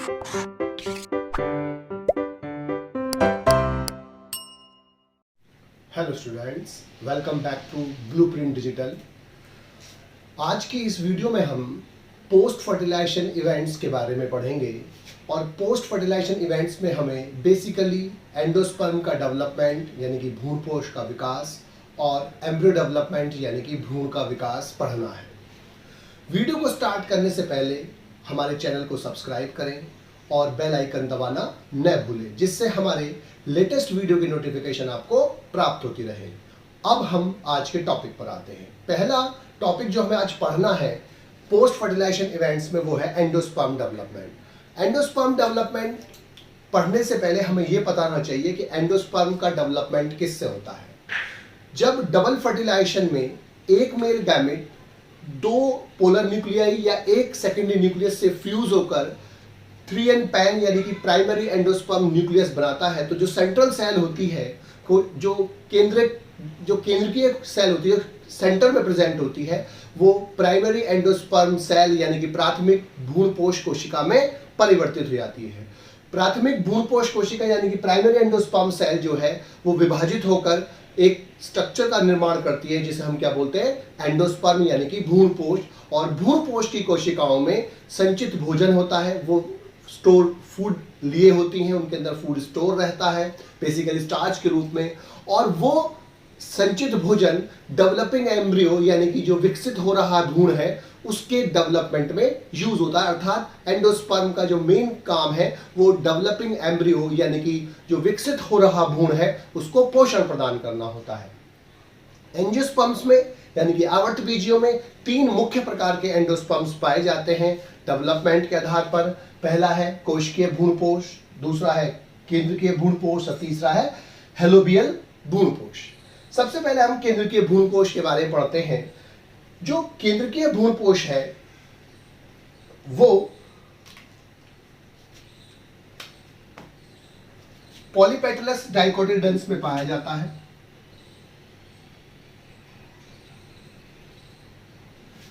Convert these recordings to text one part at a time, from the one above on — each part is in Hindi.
Hello students, welcome back to Blueprint Digital. आज की इस वीडियो में हम पोस्ट फर्टिलाइजेशन इवेंट्स के बारे में पढ़ेंगे और पोस्ट फर्टिलाइजेशन इवेंट्स में हमें बेसिकली एंडोस्पर्म का डेवलपमेंट यानी कि भ्रूणपोष का विकास और एम्ब्रियो डेवलपमेंट यानी कि भ्रूण का विकास पढ़ना है। वीडियो को स्टार्ट करने से पहले हमारे चैनल को सब्सक्राइब करें और बेल आइकन दबाना न भूलें, जिससे हमारे लेटेस्ट वीडियो की नोटिफिकेशन आपको प्राप्त होती रहे। अब हम आज के टॉपिक पर आते हैं। पहला टॉपिक जो हमें आज पढ़ना है पोस्ट फर्टिलाइजेशन इवेंट्स में, वो है एंडोस्पर्म डेवलपमेंट। एंडोस्पर्म डेवलपमेंट पढ़ने से पहले हमें यह पता होना चाहिए कि एंडोस्पर्म का डेवलपमेंट किससे होता है। जब डबल फर्टिलाइजेशन में एक मेल गैमेट दो पोलर न्यूक्लियाई या एक सेकेंडरी न्यूक्लियस से फ्यूज होकर 3n पैन यानी कि प्राइमरी एंडोस्पर्म न्यूक्लियस बनाता है, तो जो सेंट्रल सेल होती है, जो केंद्रीय सेल होती है, सेंटर में प्रेजेंट होती है, वो प्राइमरी एंडोस्पर्म सेल यानी कि प्राथमिक भ्रूणपोष कोशिका में परिवर्तित हो जाती है। प्राथमिक भ्रूणपोष कोशिका यानी कि प्राइमरी एंडोस्पर्म सेल जो है वो विभाजित होकर एक स्ट्रक्चर का निर्माण करती है, जिसे हम क्या बोलते हैं, एंडोस्पर्म यानी कि भ्रूणपोष। और भ्रूणपोष की कोशिकाओं में संचित भोजन होता है, वो स्टोर फूड लिए होती हैं, उनके अंदर फूड स्टोर रहता है बेसिकली स्टार्च के रूप में, और वो संचित भोजन डेवलपिंग एम्ब्रियो यानी कि जो विकसित हो रहा भ्रूण है उसके डेवलपमेंट में यूज होता है। अर्थात एंडोस्पर्म का जो मेन काम है वो डेवलपिंग एम्ब्रियो यानी कि जो विकसित हो रहा भ्रूण है उसको पोषण प्रदान करना होता है। एंजियोस्पर्म्स में यानी कि आवर्तबीजियों में तीन मुख्य प्रकार के एंडोस्पर्म्स पाए जाते हैं डेवलपमेंट के आधार पर। पहला है कोशिकीय भ्रूणपोष, दूसरा है केंद्रीय भ्रूणपोष और तीसरा है हेलोबियल भ्रूणपोष। सबसे पहले हम केंद्रीय भ्रूणपोष के बारे में पढ़ते हैं। जो केंद्रीय भ्रूणपोष है वो पॉलीपेटलस डाइकोटिलेडन्स में पाया जाता है,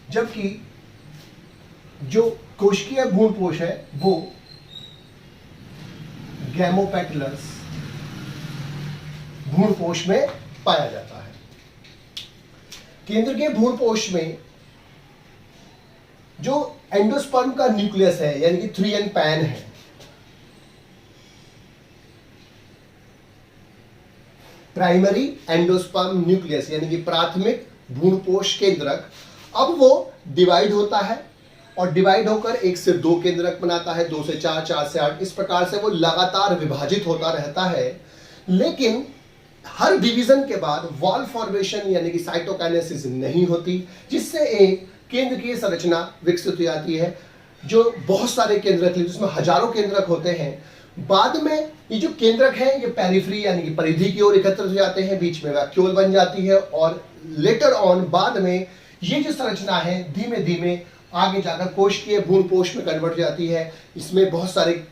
जबकि जो कोशिकीय भ्रूणपोष है वो गैमोपेटलस भ्रूणपोष में पाया जाता है। केंद्रीय भ्रूणपोष में जो एंडोस्पर्म का न्यूक्लियस है यानी कि 3n पैन है, प्राइमरी एंडोस्पर्म न्यूक्लियस यानी कि प्राथमिक भ्रूणपोष केंद्रक, अब वो डिवाइड होता है और डिवाइड होकर 1 से 2 केंद्रक बनाता है, 2 से 4, 4 से 8, इस प्रकार से वो लगातार विभाजित होता रहता है। लेकिन हर डिवीजन के बाद वॉल फॉर्मेशन यानी कि साइटोकाइनेसिस नहीं होती, जिससे एक केंद्रकीय संरचना विकसित हो जाती है जो बहुत सारे केंद्रक, जिसमें हजारों केंद्रक होते हैं। बाद में ये जो केंद्रक हैं ये पेरिफेरी यानी कि परिधि की ओर एकत्रित हो जाते हैं, बीच में वैक्यूल बन जाती है और लेटर ऑन बाद में ये जो संरचना है धीमे धीमे आगे जाकर कोशिकीय भ्रूणपोष में कन्वर्ट हो जाती है। इसमें बहुत सारे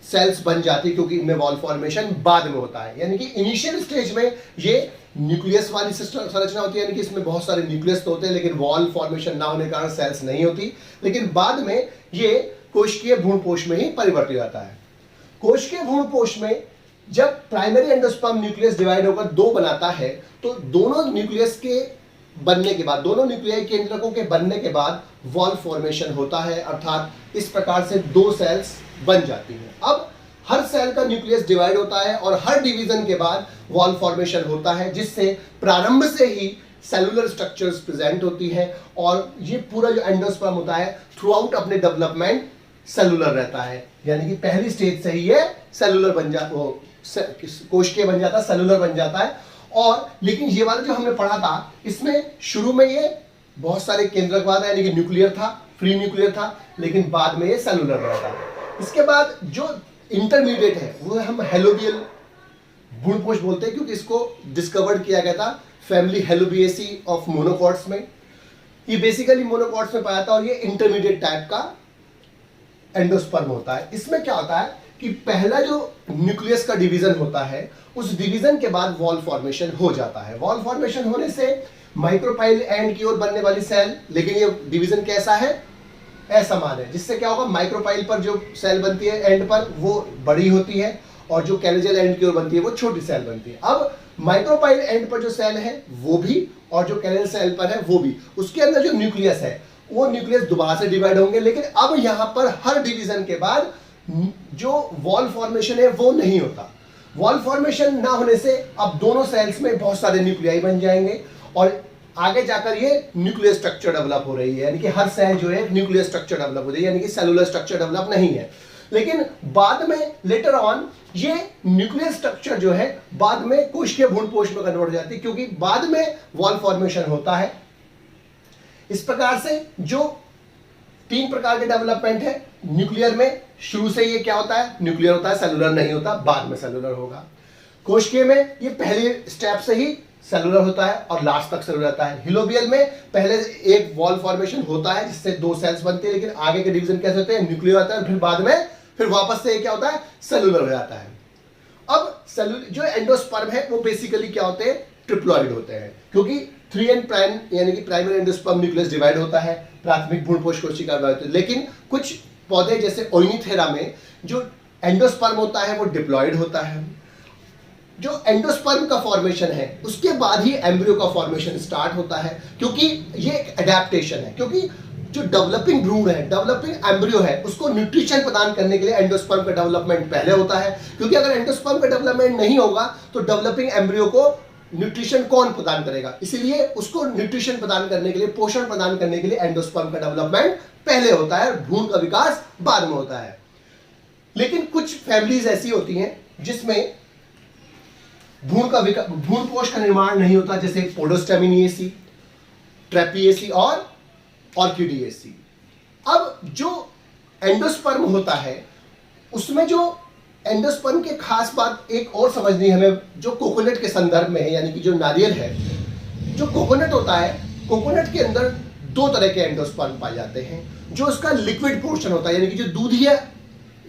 सेल्स बन जाती है क्योंकि इनमें वॉल फॉर्मेशन बाद में होता है। यानी कि इनिशियल स्टेज में ये न्यूक्लियस वाली संरचना होती है, यानी कि इसमें बहुत सारे न्यूक्लियस तो होते हैं लेकिन वॉल फॉर्मेशन ना होने के कारण सेल्स नहीं होती। लेकिन बाद में ये कोशिकीय भ्रूणपोष में ही परिवर्तित हो जाता है। कोशिकीय भ्रूणपोष में जब प्राइमरी एंडोस्पर्म न्यूक्लियस डिवाइड होकर 2 बनाता है, तो दोनों न्यूक्लियस के बनने के बाद, दोनों न्यूक्लियाई केंद्रकों के बनने के बाद वॉल फॉर्मेशन होता है, अर्थात इस प्रकार से 2 सेल्स बन जाती हैं। अब हर सेल का न्यूक्लियस डिवाइड होता है और हर डिवीजन के बाद वॉल फॉर्मेशन होता है, जिससे प्रारंभ से ही सेलुलर स्ट्रक्चर्स प्रेजेंट होती है और ये पूरा जो एंडोस्पर्म होता है थ्रू आउट अपने डेवलपमेंट सेलुलर रहता है। यानी कि पहली स्टेज से ही ये सेलुलर बन जाता, कोशिकीय बन जाता है, सेलुलर बन जाता है। और लेकिन ये वाला जो हमने पढ़ा था इसमें शुरू में ये बहुत सारे केंद्रक वाला यानी कि न्यूक्लियर था, फ्री न्यूक्लियर था, लेकिन बाद में ये सेलुलर बना था। इसके बाद जो इंटरमीडिएट है वो हम हेलोबियल भ्रूणपोष बोलते हैं, क्योंकि इसको डिस्कवर्ड किया गया था फैमिली हेलोबिएसी ऑफ मोनोकॉट्स में। ये बेसिकली मोनोकॉट्स में पाया था और ये इंटरमीडिएट टाइप का एंडोस्पर्म होता है। इसमें क्या होता है कि पहला जो न्यूक्लियस का डिवीजन होता है उस डिवीजन के बाद वॉल फॉर्मेशन हो जाता है। वॉल फॉर्मेशन होने से माइक्रोपाइल एंड की ओर बनने वाली सेल, लेकिन ये डिवीजन कैसा है, ऐसा मान है, जिससे क्या होगा माइक्रोपाइल पर जो सेल बनती है एंड पर वो बड़ी होती है और जो कैलोजियल एंड की ओर बनती है वो छोटी सेल बनती है। अब माइक्रोपाइल एंड पर जो सेल है वो भी और जो कैलोजियल सेल पर है वो भी, उसके अंदर जो न्यूक्लियस है वो न्यूक्लियस दोबारा से डिवाइड होंगे, लेकिन अब यहां पर हर डिवीजन के बाद जो वॉल फॉर्मेशन है वो नहीं होता। वॉल फॉर्मेशन ना होने से अब दोनों सेल्स में बहुत सारे न्यूक्लियाई बन जाएंगे और आगे जाकर ये न्यूक्लियर स्ट्रक्चर डेवलप हो रही है, यानी कि हर सेल जो है न्यूक्लियर स्ट्रक्चर डेवलप हो रही है, यानी कि सेलुलर स्ट्रक्चर डेवलप नहीं है। लेकिन बाद में लेटर ऑन ये न्यूक्लियर स्ट्रक्चर जो है बाद में कोशिकीय भ्रूणपोष में कन्वर्ट हो जाती है, क्योंकि बाद में वॉल फॉर्मेशन होता है। इस प्रकार से जो 3 प्रकार के डेवलपमेंट है न्यूक्लियर में, शुरू से ये क्या होता है, न्यूक्लियर होता है, सेलुलर नहीं होता, बाद में सेलुलर होगा। कोशिकीय में ये पहले स्टेप से ही सेलुलर होता है और लास्ट तक सेलुलर रहता है। हिलोबियल में पहले एक वॉल फॉर्मेशन होता है जिससे 2 सेल्स बनते हैं, लेकिन आगे के डिवीजन कैसे होते हैं, न्यूक्लियर होता है, फिर बाद में फिर वापस से क्या होता है, सेलुलर हो जाता है। अब सेलुलर जो एंडोस्पर्म है वो बेसिकली क्या होते हैं, ट्रिप्लॉइड होते हैं, क्योंकि 3 प्राइम यानी कि प्राइमरी एंडोस्पर्म न्यूक्लियस डिवाइड होता है, प्राथमिक भ्रूणपोष कोशिका होती है। लेकिन कुछ पौधे जैसे ओइनिथेरा में जो एंडोस्पर्म होता है वो डिप्लॉइड होता है। जो एंडोस्पर्म का फॉर्मेशन है उसके बाद ही एम्ब्रियो का फॉर्मेशन स्टार्ट होता है, क्योंकि ये एक एडेप्टेशन है, क्योंकि जो डेवलपिंग भ्रूण है, डेवलपिंग एम्ब्रियो है, उसको न्यूट्रिशन प्रदान करने के लिए एंडोस्पर्म का डेवलपमेंट पहले होता है, क्योंकि अगर एंडोस्पर्म का डेवलपमेंट नहीं होगा तो डेवलपिंग एम्ब्रियो को न्यूट्रिशन कौन प्रदान करेगा, इसीलिए उसको न्यूट्रिशन प्रदान करने के लिए, पोषण प्रदान करने के लिए एंडोस्पर्म का डेवलपमेंट पहले होता है, भ्रूण का विकास बाद में होता है। लेकिन कुछ फैमिलीज ऐसी होती हैं जिसमें भ्रूणपोष का निर्माण नहीं होता, जैसे पोडोस्टेमिनिएसी, ट्रेपिएसी और ऑर्किडिएसी। अब जो एंडोस्पर्म होता है उसमें जो एंडोस्पर्म के खास बात एक और समझनी है हमें, जो कोकोनट के संदर्भ में है, यानी कि जो नारियल है, जो कोकोनट होता है, कोकोनट के अंदर 2 तरह के एंडोस्पर्म पाए जाते हैं। जो उसका लिक्विड पोर्शन होता है, यानी कि जो दूध है,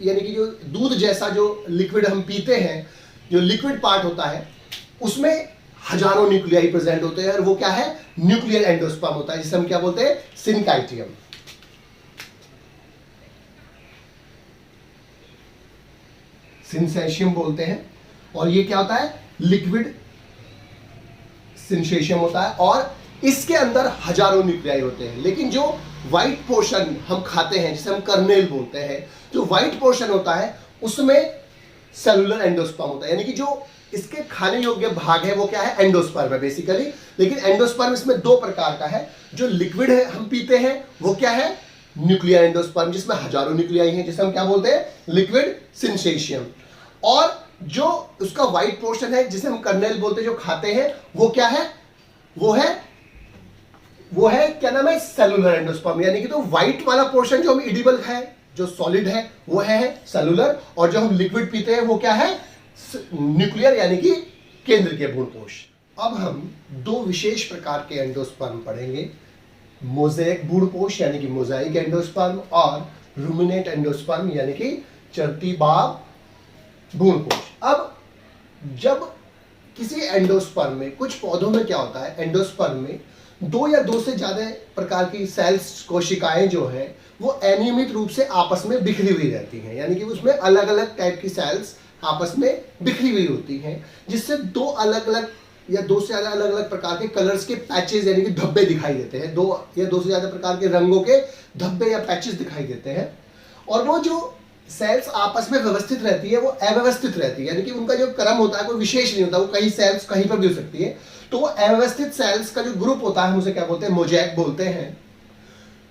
यानी कि जो दूध जैसा जो लिक्विड हम पीते हैं, जो लिक्विड पार्ट होता है उसमें हजारों न्यूक्लियाई प्रेजेंट होते हैं और वो क्या है, न्यूक्लियर एंडोस्पर्म होता है, जिसे हम क्या बोलते हैं, सिनकाइटियम। सिंसेशियम बोलते हैं। और ये क्या होता है, लिक्विड सिंसेशियम होता है और इसके अंदर हजारों न्यूक्लियाई होते हैं। लेकिन जो व्हाइट पोर्शन हम खाते हैं, जिसे हम कर्नेल बोलते हैं, जो व्हाइट पोर्शन होता है उसमें सेलुलर एंडोस्पर्म होता है, यानी कि जो इसके खाने योग्य भाग है वो क्या है, एंडोस्पर्म है बेसिकली। लेकिन एंडोस्पर्म इसमें 2 प्रकार का है। जो लिक्विड है हम पीते हैं वो क्या है, न्यूक्लियर एंडोस्पर्म, जिसमें हजारों न्यूक्लियाई हैं, जिसे हम क्या बोलते हैं, लिक्विड सिंसेशियम। और जो उसका व्हाइट पोर्शन है जिसे हम कर्नेल बोलते हैं, जो खाते हैं, वो क्या है, वो है क्या नाम है, सेलुलर एंडोस्पर्म। यानी कि तो व्हाइट वाला पोर्शन जो हम इडिबल है, जो सॉलिड है, वो है सेलुलर, और जो हम लिक्विड पीते हैं वो क्या है, न्यूक्लियर, यानी कि केंद्र के भ्रूणपोष। अब हम 2 विशेष प्रकार के एंडोस्पर्म पढ़ेंगे, मोज़ेक भ्रूणपोष यानी कि मोज़ाइक एंडोस्पर्म और रूमिनेट एंडोस्पर्म यानी कि चरती बाब भ्रूणपोष। अब जब किसी एंडोस्पर्म में, कुछ पौधों में क्या होता है, एंडोस्पर्म में 2 या 2 से ज्यादा प्रकार की सेल्स, कोशिकाएं जो है वो अनियमित रूप से आपस में बिखरी हुई रहती हैं, यानी कि उसमें अलग अलग टाइप की सेल्स आपस में बिखरी हुई होती हैं, जिससे 2 अलग अलग या 2 से ज्यादा अलग अलग प्रकार के कलर्स के पैचेस यानी कि धब्बे दिखाई देते हैं, 2 या 2 से ज्यादा प्रकार के रंगों के धब्बे या पैचेस दिखाई देते हैं। और वो जो सेल्स आपस में व्यवस्थित रहती है वो अव्यवस्थित रहती है, यानी कि उनका जो क्रम होता है कोई विशेष नहीं होता, वो कई सेल्स कहीं पर भी हो सकती है। तो वो अव्यवस्थित सेल्स का जो ग्रुप होता है हम उसे क्या बोलते हैं, मोज़ेक बोलते हैं।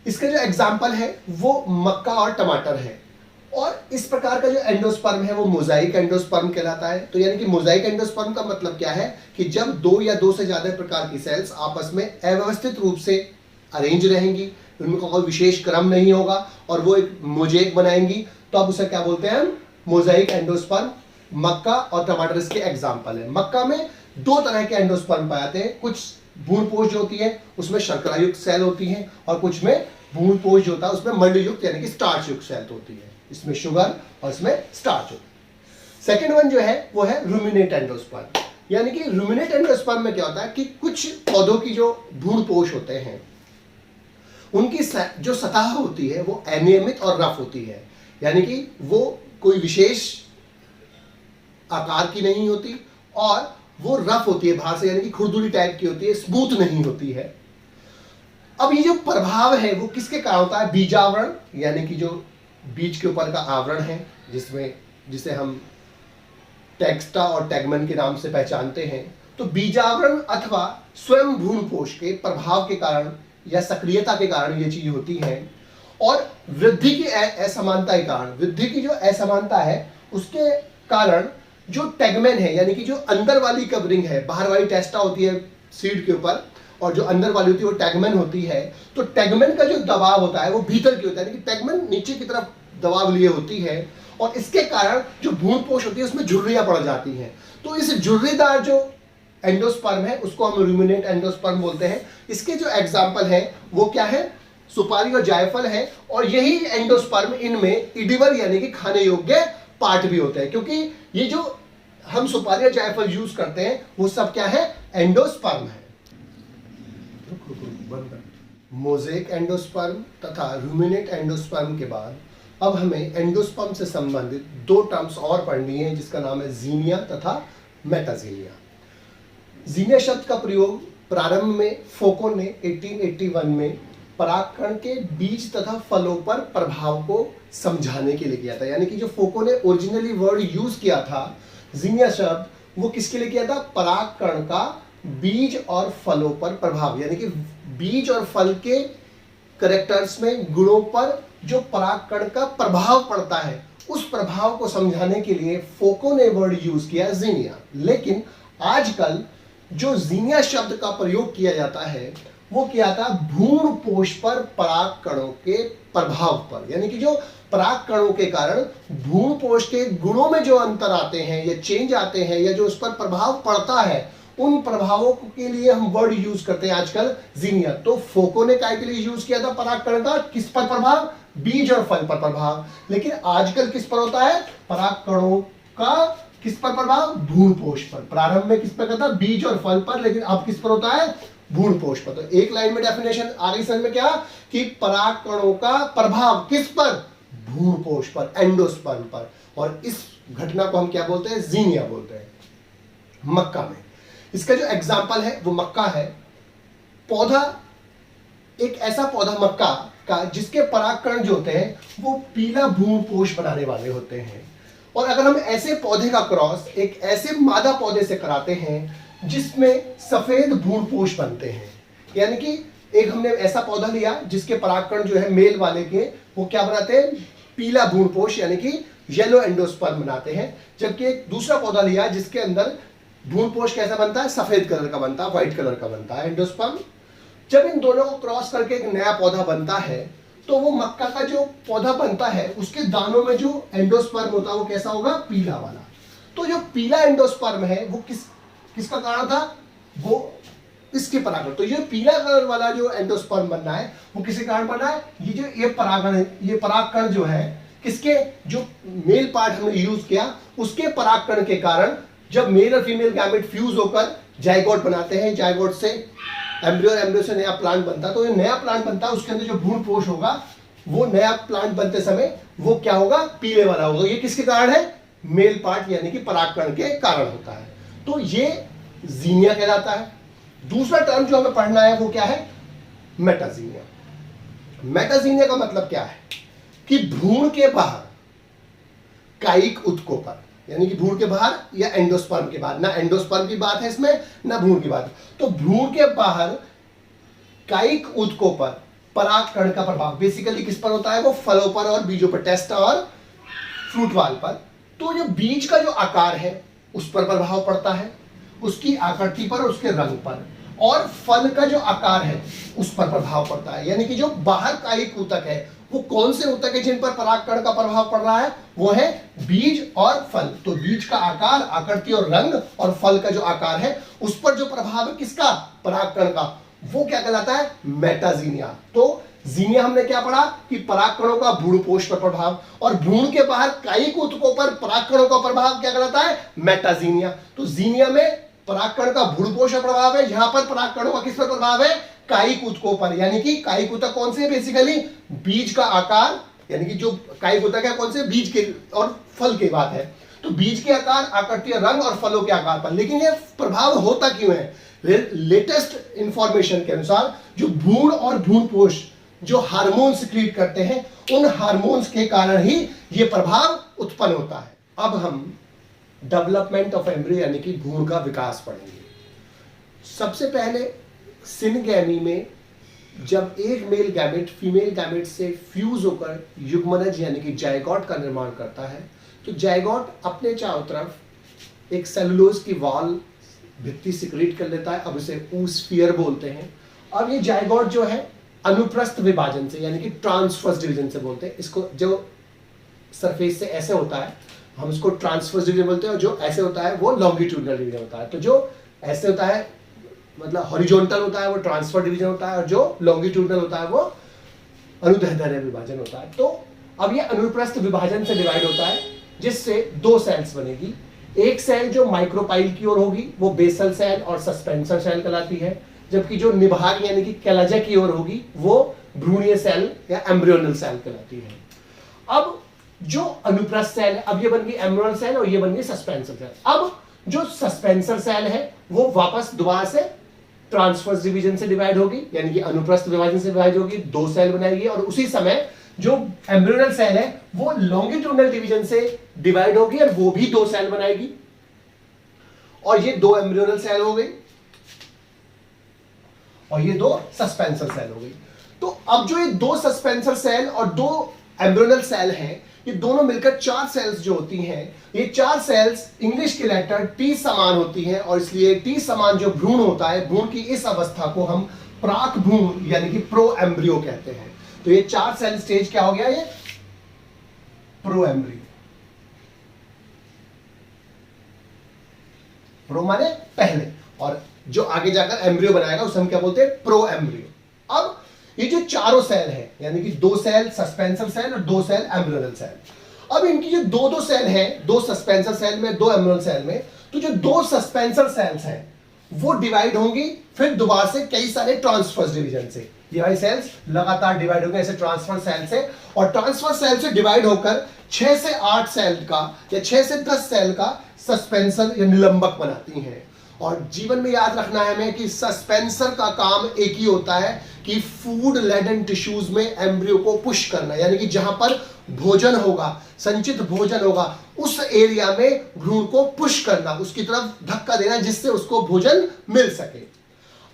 इसका जो एग्जाम्पल है वो मक्का और टमाटर है। और इस प्रकार का जो एंडोस्पर्म है वो मोज़ाइक एंडोस्पर्म कहलाता है। तो यानी कि मोज़ाइक एंडोस्पर्म का मतलब क्या है कि जब 2 या 2 से ज्यादा प्रकार की सेल्स आपस में अव्यवस्थित रूप से अरेंज रहेंगी, उनका कोई विशेष क्रम नहीं होगा और वो एक मोज़ेक बनाएंगी, तो अब उसे क्या बोलते हैं, मोज़ाइक एंडोस्पर्म। मक्का और टमाटर इसके एग्जाम्पल है। मक्का में 2 तरह के एंडोस्पर्म पाए जाते हैं, कुछ भ्रूणपोष जो होती है उसमें शर्करा युक्त सेल होती हैं और कुछ में भ्रूणपोष जो होता है उसमें मंडयुक्त यानी कि स्टार्च युक्त सेल होती है, इसमें शुगर और इसमें स्टार्च होता है। सेकेंड वन जो है वो है रूमिनेट एंडोस्पर्म। यानी कि रूमिनेट एंडोस्पर्म में क्या होता है कि कुछ पौधों की जो भ्रूणपोष होते हैं उनकी जो सतह होती है वो अनियमित और रफ होती है, यानी कि वो कोई विशेष आकार की नहीं होती और वो रफ होती है बाहर से, यानी कि खुरदुरी टाइप की होती है, स्मूथ नहीं होती है। अब ये जो प्रभाव है वो किसके कारण होता है? बीजावरण, यानी कि जो बीज के ऊपर का आवरण है जिसे हम टेक्स्टा और टैगमन के नाम से पहचानते हैं। तो बीजावरण अथवा स्वयं भ्रूणपोष के प्रभाव के कारण या सक्रियता के कारण ये चीज होती है। और वृद्धि की असमानता के कारण, वृद्धि की जो असमानता है उसके कारण जो टैगमन है, यानी कि जो अंदर वाली कवरिंग है, बाहर वाली टेस्टा होती है सीड के ऊपर और जो अंदर वाली होती है वो टैगमन होती है। तो टैगमन का जो दबाव होता है वो भीतर की होता है, यानी कि टैगमन नीचे की तरफ दबाव लिए होती है और इसके कारण जो भ्रूणपोष होती है उसमें झुर्रियां पड़ जाती हैं। तो इस झुर्रीदार जो एंडोस्पर्म है उसको हम रूमिनेंट एंडोस्पर्म बोलते हैं। इसके जो एग्जाम्पल है वो क्या है? सुपारी और जायफल है। और यही एंडोस्पर्म इनमें इडिबल यानी कि खाने योग्य पार्ट भी होते हैं, क्योंकि ये जो हम सुपारी और जायफल यूज करते हैं वो सब क्या है? एंडोस्पर्म है। मोज़ेक एंडोस्पर्म तथा रूमिनेंट एंडोस्पर्म के बाद अब हमें एंडोस्पर्म से संबंधित दो टर्म्स और पढ़नी है, जिसका नाम है जीनिया तथा मेटाजीनिया। जीनिया शब्द का प्रयोग प्रारंभ में फोको ने 1881 में परागकण के बीज तथा फलों पर प्रभाव को समझाने के लिए किया था। यानी कि जो फोको ने ओरिजिनली वर्ड यूज किया था जीनिया शब्द, वो किसके लिए किया था? परागकण का बीज और फलों पर प्रभाव, यानी कि बीज और फल के कैरेक्टर्स में, गुणों पर जो परागकण का प्रभाव पड़ता है उस प्रभाव को समझाने के लिए फोको ने वर्ड यूज किया जीनिया। लेकिन आजकल जो जीनिया शब्द का प्रयोग किया जाता है वो क्या था? भ्रूणपोष पर परागकणों के प्रभाव पर, यानी कि जो परागकणों के कारण भ्रूणपोष के गुणों में जो अंतर आते हैं या चेंज आते हैं या जो उस पर प्रभाव पड़ता है, उन प्रभावों के लिए हम वर्ड यूज करते हैं आजकल जीनिया। तो फोको ने काय के लिए यूज किया था परागकण का? किस पर प्रभाव? बीज और फल पर प्रभाव। लेकिन आजकल किस पर होता है? परागकणों का किस पर प्रभाव? भ्रूणपोष पर। प्रारंभ में किस पर करता? बीज और फल पर, लेकिन अब किस पर होता है? भ्रूणपोष पर। तो एक लाइन में डेफिनेशन आ गई समझ में क्या? कि परागकणों का प्रभाव किस पर? भ्रूणपोष पर, एंडोस्पर्म पर। और इस घटना को हम क्या बोलते हैं? जीनिया बोलते हैं। मक्का में इसका जो एग्जाम्पल है वो मक्का है। पौधा, एक ऐसा पौधा मक्का का जिसके परागकण जो होते हैं वो पीला भ्रूणपोष बनाने वाले होते हैं। और अगर हम ऐसे पौधे का क्रॉस एक ऐसे मादा पौधे से कराते हैं जिसमें सफेद भ्रूणपोष बनते हैं, यानी कि एक हमने ऐसा पौधा लिया जिसके परागकण जो है मेल वाले के वो क्या बनाते हैं? पीला भ्रूणपोष यानी कि येलो एंडोस्पर्म बनाते हैं। जबकि एक दूसरा पौधा लिया जिसके अंदर भ्रूणपोष कैसा बनता है? सफेद कलर का बनता है, व्हाइट कलर का बनता है एंडोस्पर्म। जब इन दोनों को क्रॉस करके एक नया पौधा बनता है तो वो मक्का का जो पौधा बनता है उसके दानों में जो एंडोस्पर्म होता है वो कैसा होगा? पीला वाला। तो जो पीला एंडोस्पर्म है वो किसका कारण था? वो इसके परागण। तो ये पीला कलर वाला जो एंडोस्पर्म बनना है वो किसके कारण बना है? ये परागण है, ये परागकण जो है किसके? जो मेल पार्ट हमने यूज किया उसके परागकण के कारण जब मेल और फीमेल गैमेट फ्यूज होकर जाइगोट बनाते हैं, जाइगोट से एम्ब्रियो, एम्ब्रियो से नया प्लांट बनता है। तो ये नया प्लांट बनता है, उसके अंदर जो भ्रूणपोष होगा वो नया प्लांट बनते समय वो क्या होगा? पीले वाला होगा। ये किसके कारण है? मेल पार्ट यानी कि परागकण के कारण होता है। तो ये जीनिया कहलाता है। दूसरा टर्म जो हमें पढ़ना है वो क्या है? मेटाजीनिया। मेटाजीनिया का मतलब क्या है? कि भ्रूण के बाहर कायिक ऊतकों पर, यानी कि भ्रूण के बाहर या एंडोस्पर्म के बाहर, ना एंडोस्पर्म की बात है इसमें ना भ्रूण की बात। तो भ्रूण के बाहर कायिक ऊतकों पर परागकण का प्रभाव बेसिकली किस पर होता है? वो फलों पर और बीजों पर, टेस्टा और फ्रूट वाल पर। तो जो बीज का जो आकार है उस पर प्रभाव पड़ता है, उसकी आकृति पर, उसके रंग पर। और फल का जो आकार है उस पर प्रभाव पड़ता है। यानी कि जो बाहर कायिक ऊतक है वो कौन से ऊतक है जिन पर परागकण का प्रभाव पड़ रहा है? वो है बीज और फल। तो बीज का आकार, आकृति और रंग, और फल का जो आकार है उस पर जो प्रभाव है किसका? परागकण का, वो क्या कहलाता है? मेटाजीनिया। तो जीनिया हमने क्या पढ़ा? कि परागकणों का भ्रूणपोष पर प्रभाव, और भ्रूण के बाहर कायिक ऊतकों पर परागकणों का प्रभाव क्या कहलाता है? मेटाजीनिया। तो जीनिया में परागकण का भ्रूणपोष पर प्रभाव है, यहां पर परागकणों का किस पर प्रभाव है, कायिक ऊतकों पर। यानी कि कायिक ऊतक कौन से है, बेसिकली बीज का आकार, यानी कि जो कायिक ऊतक है कौन से, बीज के और फल की बात है, तो बीज के आकार, आकृति, रंग और फलों के आकार पर। लेकिन ये प्रभाव होता क्यों है, लेटेस्ट इंफॉर्मेशन के अनुसार जो भ्रूण और भ्रूणपोष जो हार्मोन सिक्रीट करते हैं, उन हार्मोन्स के कारण ही ये प्रभाव उत्पन्न होता है। अब हम डेवलपमेंट ऑफ एम्ब्रियो यानी कि भ्रूण का विकास पढ़ेंगे। सबसे पहले सिनगैमी में जब एक मेल गैमेट फीमेल गैमेट से फ्यूज होकर युग्मनज यानी कि जायगोट का निर्माण करता है, तो जायगोट अपने चारों तरफ एक सेलुलोज की वॉल भित्ति सिक्रीट कर लेता है। अब इसे ऊस्फियर बोलते हैं। अब ये जायगोट जो है अनुप्रस्थ विभाजन से यानी कि ट्रांसवर्स डिवीजन से बोलते हैं। इसको जो सरफेस से ऐसे होता है हम इसको ट्रांसवर्स डिवीजन बोलते हैं, और जो ऐसे होता है वो लॉन्गिट्यूडनल डिवीजन होता है। तो जो ऐसे होता है मतलब हॉरिजॉन्टल होता है वो ट्रांसफर डिवीजन होता है, और जो लॉन्गिट्यूडनल होता है वो अनुदैर्ध्य विभाजन होता है। तो अब ये अनुप्रस्थ विभाजन से डिवाइड होता है, जिससे दो सेल्स बनेगी। एक सेल जो माइक्रोपाइल की ओर होगी वो बेसल सेल और सस्पेंसर सेल कहलाती है, जबकि जो निभाग यानी कि कैलजा की ओर होगी वो भ्रूणीय सेल या एम्ब्रियोनल सेल कहलाती है। अब जो अनुप्रस्थ सेल है, अब ये बन गई एम्ब्रियोनल सेल और ये बन गई सस्पेंसर सेल। अब जो सस्पेंसर सेल है वो वापस दोबारा से ट्रांसवर्स डिवीजन से डिवाइड होगी, यानी कि अनुप्रस्थ विभाजन से डिवाइड होगी, दो सेल बनाएगी। और उसी समय जो एम्ब्रियोनल सेल है वो लॉन्गिट्यूडनल डिवीजन से डिवाइड होगी और वो भी दो सेल बनाएगी, और ये दो एम्ब्रियोनल सेल हो गई और ये दो सस्पेंसर सेल हो गई। तो अब जो ये दो सस्पेंसर सेल और दो एम्ब्रियोनल सेल हैं, ये दोनों मिलकर चार सेल्स जो होती हैं, ये चार सेल्स इंग्लिश के लेटर टी समान होती हैं, और इसलिए टी समान जो भ्रूण होता है, भ्रूण की इस अवस्था को हम प्राक भ्रूण यानी कि प्रो एम्ब्रियो कहते हैं। तो ये चार सेल स्टेज क्या हो गया, ये प्रो एम्ब्रियो। प्रो माने पहले, और जो आगे जाकर एम्ब्रियो बनाएगा उसे हम क्या बोलते हैं, प्रो एम्ब्रियो। अब ये जो चारों सेल है यानी कि दो सेल सस्पेंसर सेल और दो सेल एम्ब्रियोनल सेल, अब इनकी जो दो दो सेल हैं, दो सस्पेंसर सेल में दो एम्ब्रियोनल सेल में, तो जो दो सस्पेंसर सेल्स हैं वो डिवाइड होंगी फिर दोबारा से कई सारे ट्रांसफर्स डिवीजन से। ये वाली सेल्स लगातार डिवाइड होंगे ऐसे ट्रांसफर सेल से, और ट्रांसफर सेल से डिवाइड होकर 6 से 8 सेल का या 6 से 10 सेल का सस्पेंसर या निलंबक बनाती हैं। और जीवन में याद रखना है हमें कि सस्पेंसर का काम एक ही होता है कि फूड लेडन टिश्यूज में एम्ब्रियो को पुश करना, यानी कि जहां पर भोजन होगा, संचित भोजन होगा, उस एरिया में भ्रूण को पुश करना, उसकी तरफ धक्का देना जिससे उसको भोजन मिल सके।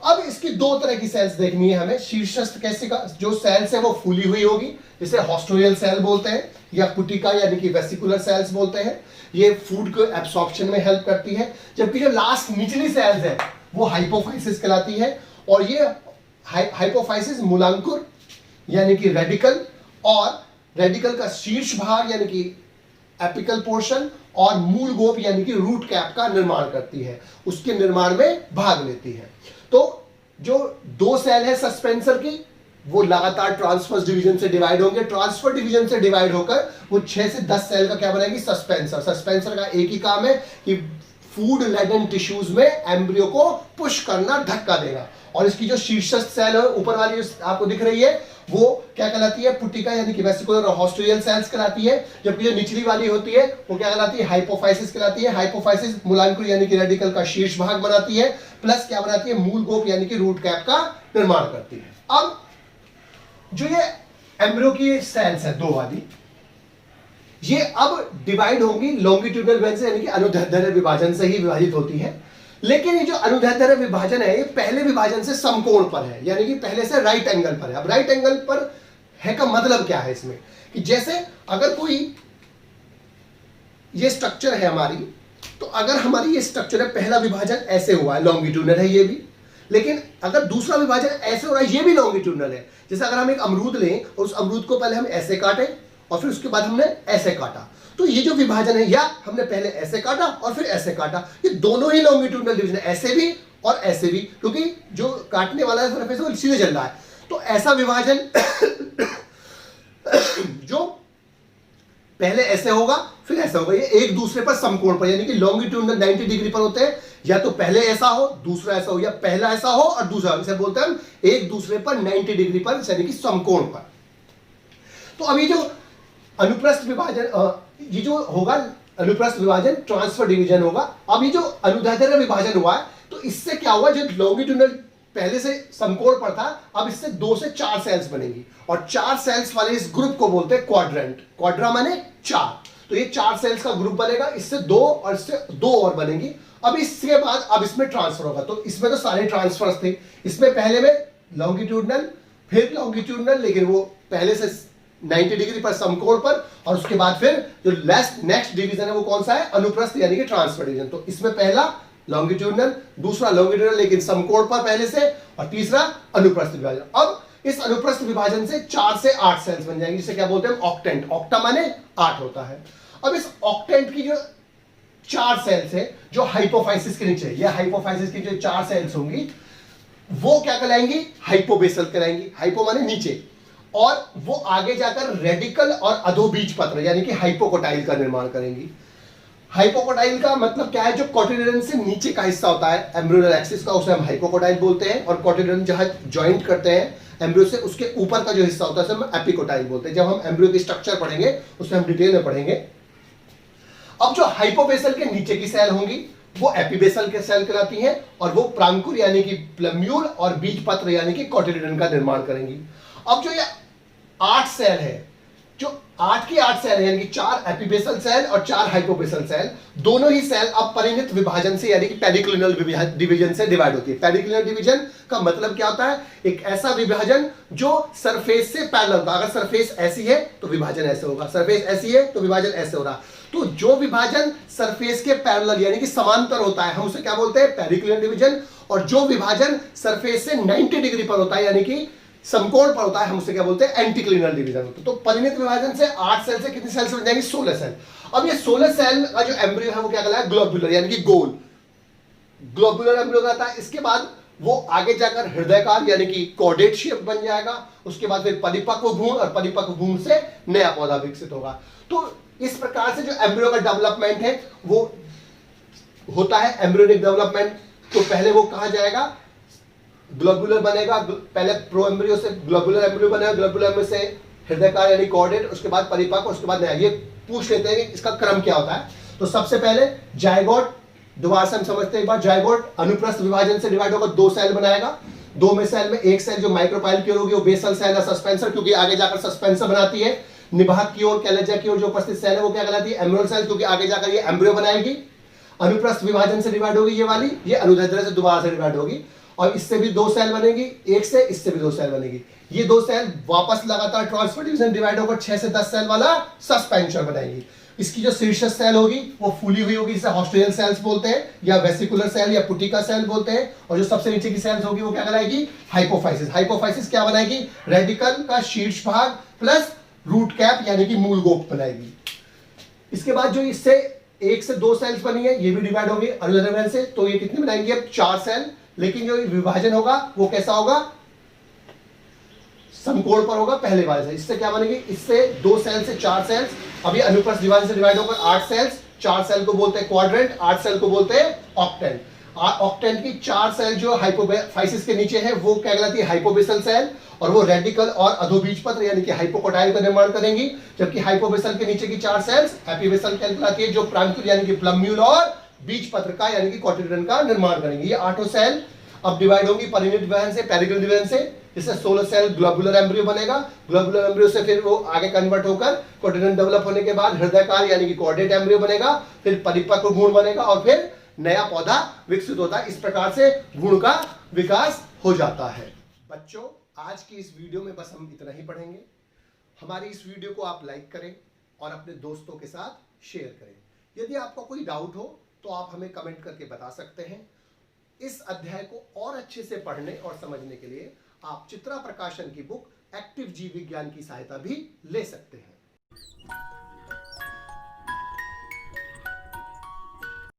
अब इसकी दो तरह की सेल्स देखनी है हमें। शीर्षस्थ कैसे का जो सेल्स है वो फूली हुई होगी, जिसे हॉस्टोरियल सेल बोलते हैं, या पुटिका यानी कि वेसिकुलर सेल्स बोलते हैं। ये फूड को एब्सॉर्प्शन में हेल्प करती है। जबकि जो लास्ट निचली सेल्स है वो हाइपोफाइसिस कहलाती है, और ये हाइपोफाइसिस मूलांकुर यानी कि रेडिकल, और रेडिकल का शीर्ष भाग यानी कि एपिकल पोर्शन, और मूल गोप यानी कि रूट कैप का निर्माण करती है, उसके निर्माण में भाग लेती है। तो जो दो सेल है सस्पेंसर की वो लगातार ट्रांसफर डिवीजन से डिवाइड होंगे, ट्रांसफर डिवीजन से डिवाइड होकर वो 6 से 10 सेल का क्या बनाएगी, सस्पेंसर। सस्पेंसर का एक ही काम है कि फूड लेडन टिश्यूज में एम्ब्रियो को पुश करना, धक्का देना। और इसकी जो शीर्षस्थ सेल है ऊपर वाली आपको दिख रही है वो क्या कहलाती है, पुटिका यानी कि वेसिकुलर और हॉस्टोरियल सेल्स कहलाती है। जबकि जो निचली वाली होती है वो क्या कहलाती है, हाइपोफाइसिस कहलाती है। हाइपोफाइसिस मूलांकुर यानी कि रेडिकल का शीर्ष भाग बनाती है, प्लस क्या बनाती है, मूल गोप यानी कि रूट कैप का निर्माण करती है। अब जो ये एम्ब्रियो की सेल्स है दो वाली, ये अब डिवाइड होंगी लॉन्गिट्यूडनल वेन से यानी कि अनुदैर्ध्य विभाजन से ही विभाजित होती है। लेकिन ये जो अनुदैर्ध्य विभाजन है ये पहले विभाजन से समकोण पर है, यानी कि पहले से राइट एंगल पर है। अब राइट एंगल पर है का मतलब क्या है इसमें, कि जैसे अगर कोई ये स्ट्रक्चर है हमारी, तो अगर हमारी ये स्ट्रक्चर है, पहला विभाजन ऐसे हुआ है, लॉन्गिट्यूडनल है ये भी, लेकिन अगर दूसरा विभाजन ऐसे हो रहा है ये भी लॉन्गिट्यूडनल है। जैसे अगर हम एक अमरूद लें और उस अमरूद को पहले हम ऐसे काटें और फिर उसके बाद हमने ऐसे काटा, तो ये जो विभाजन है, या हमने पहले ऐसे काटा और फिर ऐसे काटा, ये दोनों ही लॉन्गिट्यूडनल डिवीजन है, ऐसे भी और ऐसे भी, क्योंकि जो काटने वाला सरफेस है वो सीधे चल रहा है। तो ऐसा विभाजन जो पहले ऐसे होगा फिर ऐसा होगा, ये एक दूसरे पर समकोण पर यानी कि लॉन्गिट्यूडनल 90 डिग्री पर होते हैं। या तो पहले ऐसा हो दूसरा ऐसा हो, या पहला ऐसा हो और दूसरा, इसे बोलते हैं हम एक दूसरे पर 90 डिग्री पर यानी कि समकोण पर। तो अब ये जो अनुप्रस्थ विभाजन, ये जो होगा अनुप्रस्थ विभाजन ट्रांसफर डिवीजन होगा। अब ये जो अनुदैर्ध्य विभाजन हुआ है तो इससे क्या हुआ, जो लॉन्गिट्यूडनल पहले से समकोण पर था, अब इससे 2 से 4 सेल्स बनेंगी और 4 सेल्स वाले इस ग्रुप को बोलते हैं क्वाड्रेंट। क्वाड्रा माने 4, तो ये 4 सेल्स का ग्रुप बनेगा, इससे 2 और इससे 2 और बनेंगी। अब इसके बाद अब इसमें ट्रांसफर होगा, तो इसमें तो सारे ट्रांसफर्स थे। इसमें पहले में लॉन्गिट्यूडनल फिर लॉन्गिट्यूडनल, लेकिन वो पहले से 90 डिग्री पर समकोण पर, और उसके बाद फिर जो नेक्स्ट डिवीजन है वो कौन सा है, अनुप्रस्थ यानी कि ट्रांसफर डिवीजन। तो इसमें पहला लॉन्गिट्यूडनल, दूसरा लॉन्गिट्यूडनल लेकिन समकोण पर पहले से, और तीसरा अनुप्रस्थ विभाजन। अब इस अनुप्रस्थ विभाजन से 4 से 8 सेल्स बन जाएंगी, जिसे क्या बोलते हैं ऑक्टेंट। ऑक्टा माने 8 होता है। अब इस ऑक्टेंट की जो 4 सेल्स है जो हाइपोफाइसिस के नीचे, ये हाइपोफाइसिस की जो 4 सेल्स होंगी वो क्या कहलाएंगी, हाइपोबेसल कहलाएंगी। हाइपो माने नीचे, और वो आगे जाकर रेडिकल और अधोबीज पत्र यानी कि हाइपोकोटाइल का निर्माण करेंगी। हाइपोकोटाइल का मतलब क्या है, जो कोटिलेडन से नीचे का हिस्सा होता है एम्ब्रियोनल एक्सिस का, उसे हम हाइपोकोटाइल बोलते हैं। और कोटिलेडन जहां ज्वाइंट करते हैं एम्ब्रियो से, उसके ऊपर का जो हिस्सा होता है उसे हम एपिकोटाइल बोलते हैं। जब हम एम्ब्रियो की स्ट्रक्चर पढ़ेंगे उसे हम डिटेल में पढ़ेंगे। अब जो हाइपोबेसल के नीचे की सेल होंगी वो एपिबेसल के सेल कहलाती हैं, और वो प्रांकुर यानी कि प्लम्यूल और बीज पत्र यानी कि कोटिलेडन का निर्माण करेंगी। अब जो ये 8 सेल है, जो 8 की 8 सेल है यानी कि 4 एपिबेसल सेल और 4 हाइपोबेसल सेल, दोनों ही सेल अब परिणत विभाजन से यानी कि पेडिक्लिनल डिवीजन से डिवाइड होती है। पेडिक्लिनल डिवीजन का मतलब क्या होता है, एक ऐसा विभाजन जो सरफेस से पैरेलल होता है। अगर सरफेस ऐसी है तो विभाजन ऐसे होगा, सरफेस ऐसी है तो विभाजन ऐसे हो रहा। तो जो विभाजन सरफेस के पैरेलल यानी कि समांतर होता है हम उसे क्या बोलते हैं, पेडिक्लिनल डिवीजन। और जो विभाजन सरफेस से 90 डिग्री पर होता है यानी कि समकोण पर होता है हम उसे क्या बोलते हैं, एंटीक्लिनल डिवीजन। तो परिणत विभाजन से 8 सेल से कितनी सेल्स बन जाएंगी, 16 सेल। अब ये 16 सेल का जो एम्ब्रियो है वो क्या कहलाता है, ग्लोबुलर यानी कि गोल, ग्लोबुलर एम्ब्रियो कहता है। इसके बाद वो आगे जाकर हृदयकार यानी कि कॉर्डेट शेप बन जाएगा। उसके बाद फिर परिपक्व भ्रूण, और परिपक्व भ्रूण से नया पौधा विकसित होगा। तो इस प्रकार से जो एम्ब्रियो का डेवलपमेंट है वो होता है, एम्ब्रियोनिक डेवलपमेंट। तो पहले वो कहा जाएगा, ग्लोबुलर बनेगा, पहले प्रो एम्ब्रियो से ग्लोबुलर एम्ब्रियो बनेगा, ग्लोबुलर एम्ब्रियो से हृदयकार यानी कॉर्डेट, उसके बाद परिपक्व, उसके बाद नया। ये पूछ लेते हैं कि इसका क्रम क्या होता है। तो सबसे पहले जायगोट, दोबारा से हम समझते हैं एक बार, जायगोट अनुप्रस्थ विभाजन से डिवाइड होकर 2 सेल बनाएगा। 2 में सेल में एक सेल जो माइक्रोपाइल की ओर होगी वो बेसल सेल या सस्पेंसर, क्योंकि आगे जाकर सस्पेंसर बनाती है। निभाग की ओर, कैलेजा की ओर जो उपस्थित सेल है वो क्या कहलाती है, एम्ब्रियोल सेल, क्योंकि आगे जाकर ये एम्ब्रियो बनाएगी। अनुप्रस्थ विभाजन से डिवाइड होगी ये वाली, ये अनुदैर्ध्य से दोबारा से डिवाइड होगी, और इससे भी 2 सेल बनेगी, एक से, इससे भी 2 सेल बनेगी। ये 2 सेल वापस लगातार ट्रांसफर डिवीजन डिवाइड होकर 6 से 10 सेल वाला सस्पेंशन बनाएगी। इसकी जो शीर्ष सेल होगी वो फूली हुई होगी, इसे हॉस्टेरियल सेल्स बोलते हैं, या वेसिकुलर सेल या पुटिका सेल बोलते हैं। और जो सबसे नीचे की सेल्स होगी वो क्या कहलाएगी, हाइपोफाइसिस। हाइपोफाइसिस क्या बनाएगी, रेडिकल का शीर्ष भाग प्लस रूट कैप यानी कि मूल गोप बनाएगी। इसके बाद जो इससे 1 से 2 सेल्स बनी है ये भी डिवाइड होगी अनुदैर्ध्य से, तो ये कितनी बनाएंगे, अब 4 सेल। लेकिन जो विभाजन होगा वो कैसा होगा, समकोण पर होगा पहले वाले से। इससे क्या बनेगी, इससे 2 सेल से 4 सेल्स। अभी अनुप्रस्थ विभाजन से डिवाइड होकर 8 सेल्स, 4 सेल को बोलते हैं क्वाड्रेंट, 8 सेल को बोलते हैं ऑक्टेंट। ऑक्टेंट की 4 सेल जो हाइपोफाइसिस के नीचे है वो क्या कहलाती है, हाइपोबेसल सेल, और वो रेडिकल और अधोबीज पत्र यानी कि हाइपोकोटाइल का निर्माण करेंगी। जबकि हाइपोबेसल के नीचे की 4 सेल्स एपिबेसल कहलाती है, जो प्रांकुर यानी कि प्लम्यूल और बीज पत्र का यानी कि कोटिलेडन का निर्माण करेंगे। ये 8 सेल अब डिवाइड होगी परिणत विभाजन से, पेडिक्लिनल डिवीजन से। इससे 16 सेल ग्लोबुलर एम्ब्रियो बनेगा। ग्लोबुलर एम्ब्रियो से फिर वो आगे कन्वर्ट होकर कोटिलेडन डेवलप होने के बाद हृदयकार यानी कि कॉर्डेट एम्ब्रियो बनेगा, फिर परिपक्व भ्रूण बनेगा, और फिर नया पौधा विकसित होता है। इस प्रकार से भ्रूण का विकास हो जाता है। बच्चों, आज की इस वीडियो में बस हम इतना ही पढ़ेंगे। हमारी इस वीडियो को आप लाइक करें और अपने दोस्तों के साथ शेयर करें। यदि आपका कोई डाउट हो तो आप हमें कमेंट करके बता सकते हैं। इस अध्याय को और अच्छे से पढ़ने और समझने के लिए आप चित्रा प्रकाशन की बुक एक्टिव जीव विज्ञान की सहायता भी ले सकते हैं।